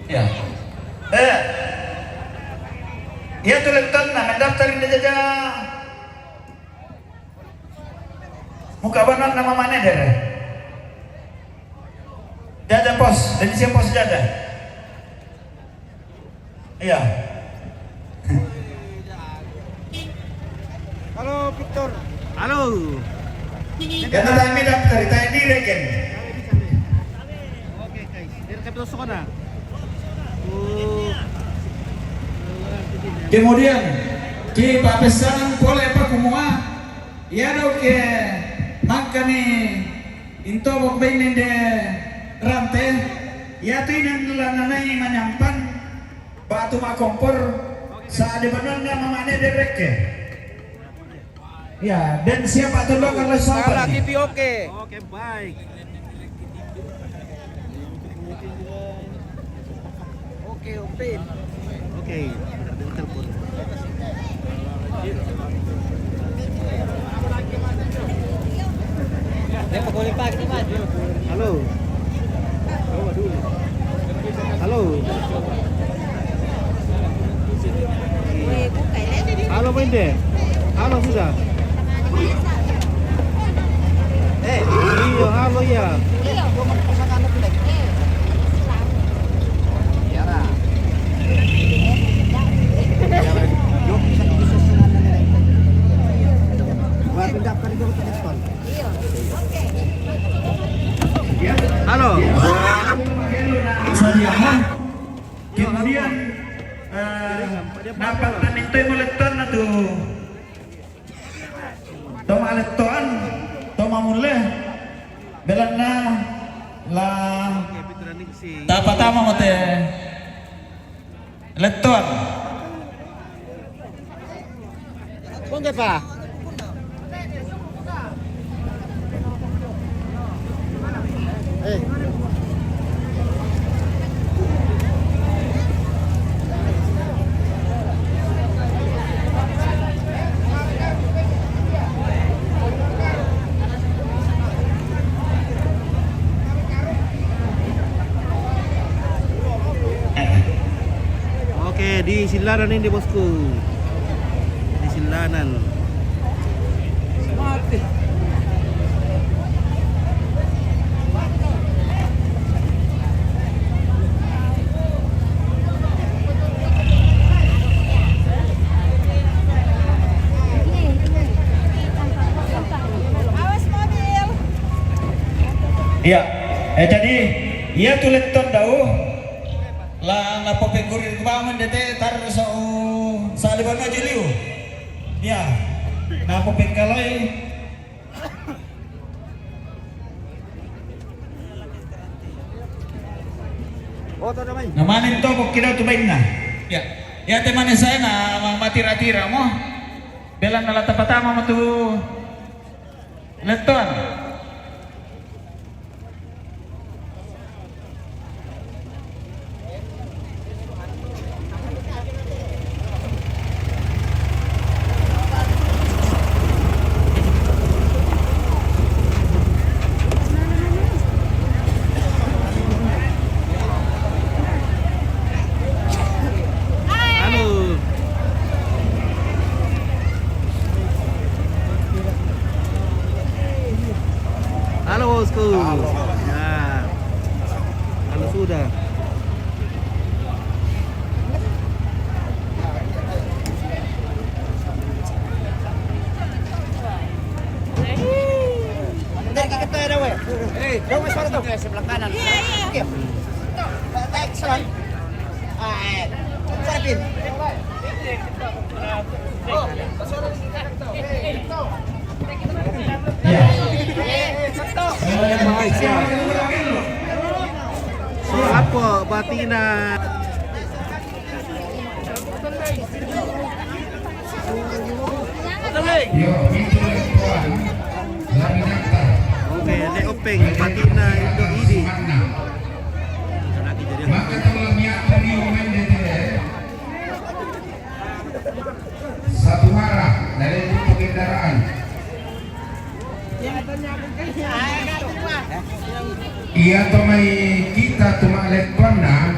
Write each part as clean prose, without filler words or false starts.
Ya. Ya tuh lekton na mendaftarin aja aja. Muka banan nama mana deh? Jaga pos, dan siapa pos jaga? Iya. Halo Victor. Halo. Karena kami daftar, tanya diri kan. Oke guys, dari kami tusuk na. Kemudian kita pesan boleh apa kumua? Ya dok ke makani into bok bayin de rantai. Ya tu ini nanai menyampan batu makompor saat di mana namanya derek ke. Ya, dan siapa tolong kalau Salah sahabat? TV oke. Oke, baik. Oke, Opin. Oke, ada telepon. Lepas boleh pagi ni Mas. Halo. Halo. Halo Wende. Halo sudah. Iya, halo ya. Halo. Kemudian dapat itu meleton tuh. Toma leton, toma mulai. Belanda lah. Dapat tama mate. Leton. Kung pa? Oke, di Silanan ini bosku. Di Silanan. Mati. Awas mobil. Iya, jadi ia tulen ton dau lah na popengkurir kebangun dete tar so saliban aja liu. Ya, na popengkalai. Oh, to naman. Namanin to kok kira tu baik na. Ya, ya teman saya na mati ratira mo. Belan na lata patama mo tu leton. Halo. Halo bosku. Ya. Halo sudah. Dari kita ada we. Dong mas mana tuh? Sebelah kanan. Oke. Tarik selan. Sarapin. Ya. Baik siap. So apa batina? Yo, itu tuan. Lagi daftar. Oke, nek openg batina itu ini. Lagi jadi. Maka kalau niat dari main dete. Satu arah dari itu kendaraan. Iya tomai kita tuma elektron na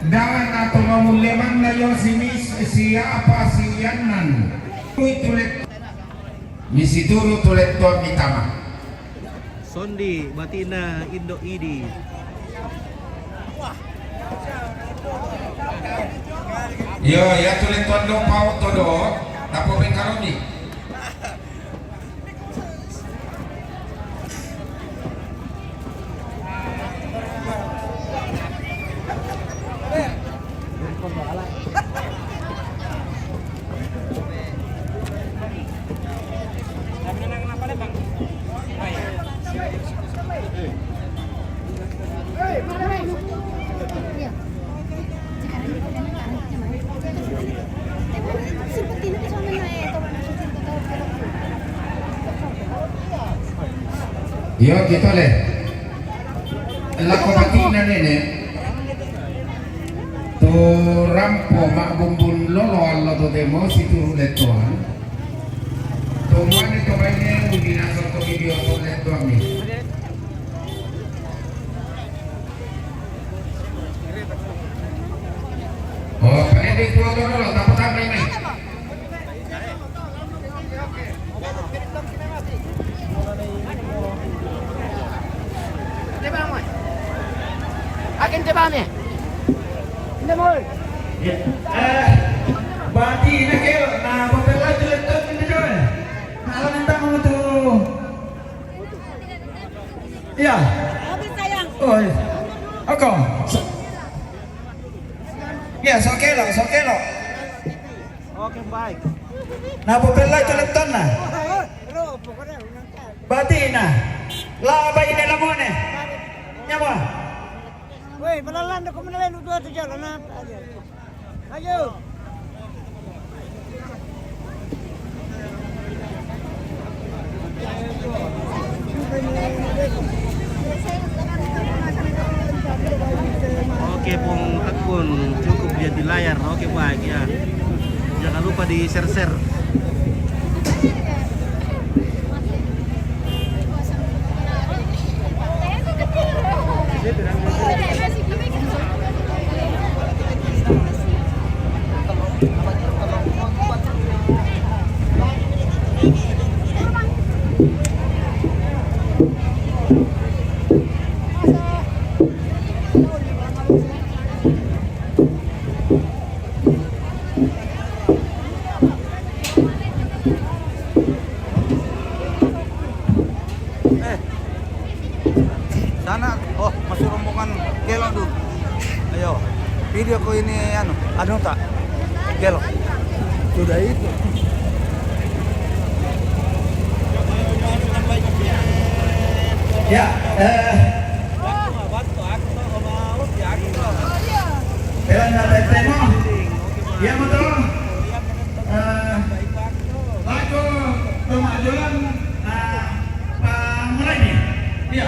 Dan atau mamuleman na yo siapa siyanan. Tulit misituro tulit to mitama. Sondi Batina Indo ID. Yo ya tulit to do pau todo tapo pengkaroni. Yo gitu le. Lako patina nene. Tu rampo mak bumbun lolo allo to demo si turu letoan. Tu mane to baine udina soto video to letoan ni. Oh, pwede ko lolo tapos apa ini? Akin tebame. Hindi mo. Bati na kayo na mapela tulit-tulit na dyan. Nakalantang mo ito. Iya. Mobil sayang. Oh, ako. Iya, so kilo. Okay, baik. Napapela tulit-tulit na. Bati na. Labay nila mo na. Nyama. Woi, palalan ako manalay dua tu jalan na. Ayo. Oke, pong akun cukup lihat di layar. Oke, baik ya. Jangan lupa di share. Sana, oh masuk rombongan Gelo dulu. Ayo, video ko ini anu tak? Gelo. Sudah itu. Ya, Kailan natin mo? Iya betul. Lagu kemajuan Meraini. Iya.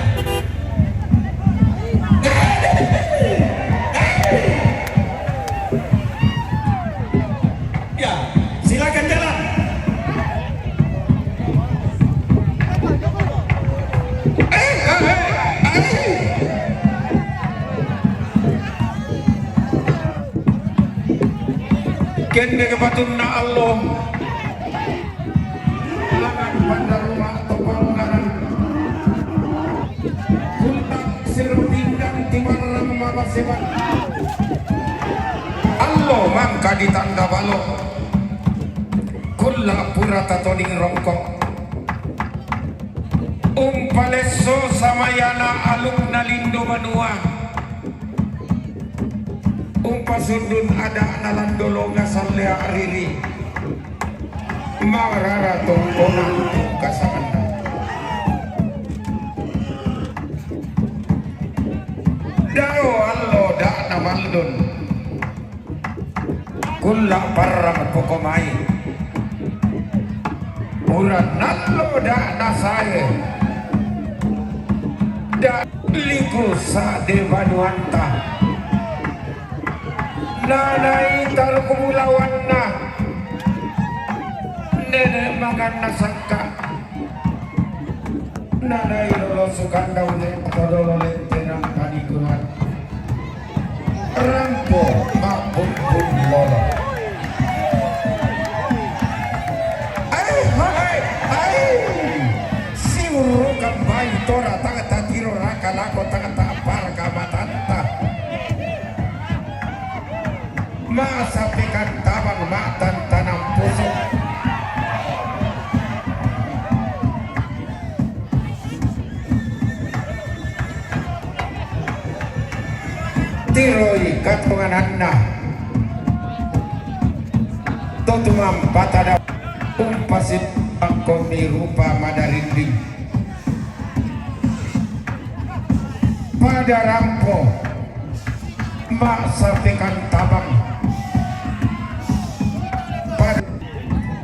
Ya, silakan jalan. Kende kepatunna Allah. Langan pada rumah topanggaran. Kuntak sirpindang timarang mabaseban. Allah mangka ditanda balok. Kulla purata toding rongkok. Umpaleso samayana alumna lindo banua. Umpasundun ada nalandolo ngasalea ariri. Marara tongkona kasakanda. Dao allo da namaldun. Kulla parang pokomai. Uran nallo da nasaye. Da liku sa devanuanta. Nanay tarkumulawan na. Nene makan nasangka. Nanay lolosukan daw le todolo le tenang panikulan. Rampo tora tangata tiro raka lako tangata parga matanta masapikan tabang matan tanam pusuk tiroi katungan anda totumam patada umpasit angkomi rupa madarinding pada rampo mak sapikan tabang pada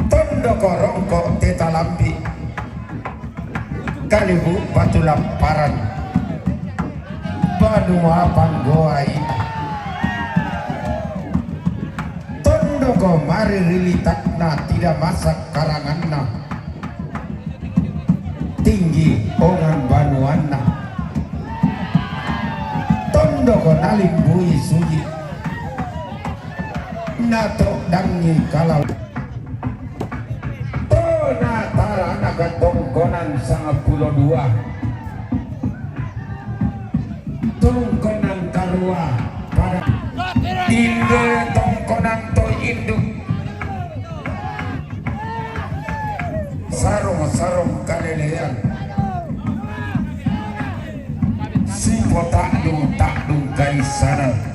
tondo korongko teta lampi kalibu batu lamparan Banua Panggoai Tondoko mari rilitakna tidak masak karanganna tinggi ongan banuanna Tondoko nalimbui suji nato dangi kalau Tona tara naga tongkonan sangat pulau dua tongkonan karua pada Indo tongkonan to induk sarung kalelean si tak dung kaisanan